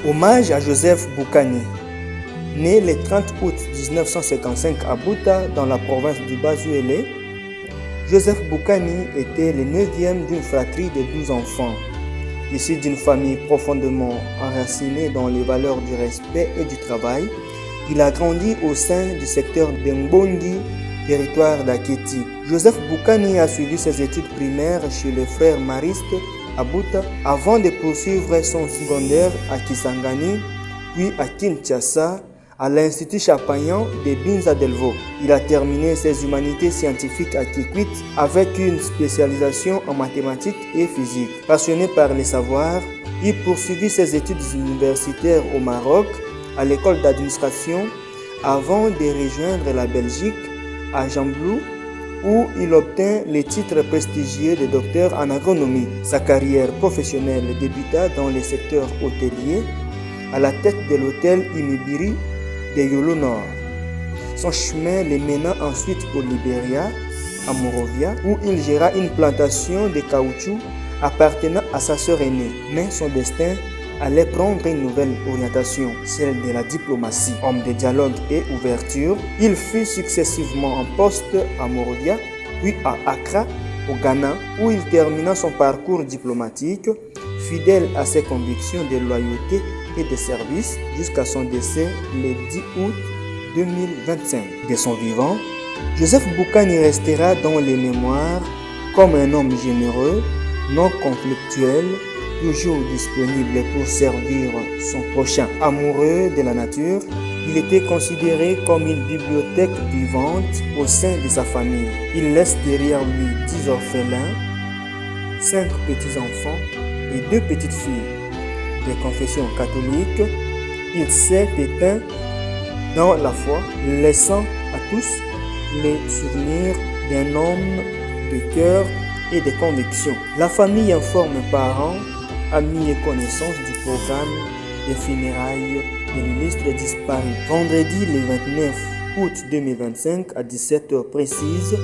Hommage à Joseph Boukani. Né le 30 août 1955 à Buta, dans la province du Bas-Uélé, Joseph Boukani était le 9e d'une fratrie de 12 enfants. Issu d'une famille profondément enracinée dans les valeurs du respect et du travail, il a grandi au sein du secteur de Mbongi, territoire d'Aketi. Joseph Boukani a suivi ses études primaires chez le frère mariste à Buta avant de poursuivre son secondaire à Kisangani, puis à Kinshasa, à l'Institut Chapagnan de Binza Delvaux. Il a terminé ses humanités scientifiques à Kikwit avec une spécialisation en mathématiques et physique. Passionné par les savoirs, il poursuivit ses études universitaires au Maroc, à l'école d'administration, avant de rejoindre la Belgique, à Jamblou, où il obtint le titre prestigieux de docteur en agronomie. Sa carrière professionnelle débuta dans le secteur hôtelier, à la tête de l'hôtel Imibiri de Yolo Nord. Son chemin le mena ensuite au Libéria, à Monrovia, où il géra une plantation de caoutchouc appartenant à sa sœur aînée. Mais son destin allait prendre une nouvelle orientation, celle de la diplomatie. Homme de dialogue et ouverture, il fut successivement en poste à Monrovia, puis à Accra, au Ghana, où il termina son parcours diplomatique, fidèle à ses convictions de loyauté et de service, jusqu'à son décès le 10 août 2025. De son vivant, Joseph Boukani restera dans les mémoires comme un homme généreux, non conflictuel, toujours disponible pour servir son prochain. Amoureux de la nature, il était considéré comme une bibliothèque vivante au sein de sa famille. Il laisse derrière lui 10 orphelins, 5 petits-enfants et 2 petites filles. De confession catholique, il s'est éteint dans la foi, laissant à tous les souvenirs d'un homme de cœur et de conviction. La famille informe parents, amis et connaissances du programme des funérailles de l'illustre disparu. Vendredi le 29 août 2025 à 17h précises,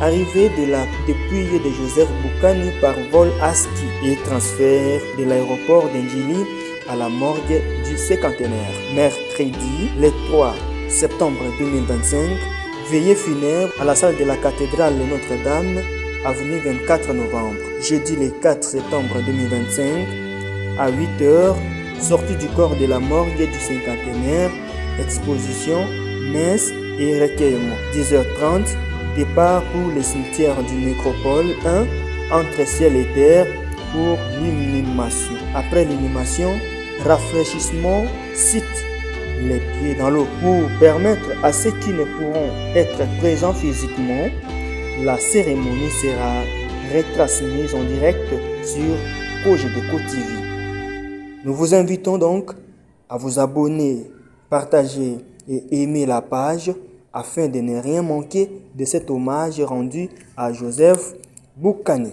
arrivée de la dépouille de Joseph Boukani par vol à ski et transfert de l'aéroport d'Ndjili à la morgue du cinquantenaire. Mercredi le 3 septembre 2025, veillée funèbre à la salle de la cathédrale Notre-Dame, avenue 24 novembre. Jeudi le 4 septembre 2025, à 8h, sortie du corps de la morgue du cinquantenaire, exposition, messe et recueillement. 10h30, départ pour le cimetière du Nécropole 1, entre ciel et terre pour l'inhumation. Après l'inhumation, rafraîchissement, cite les pieds dans l'eau pour permettre à ceux qui ne pourront être présents physiquement. La cérémonie sera retransmise en direct sur Cogedeco TV. Nous vous invitons donc à vous abonner, partager et aimer la page afin de ne rien manquer de cet hommage rendu à Joseph Boukani.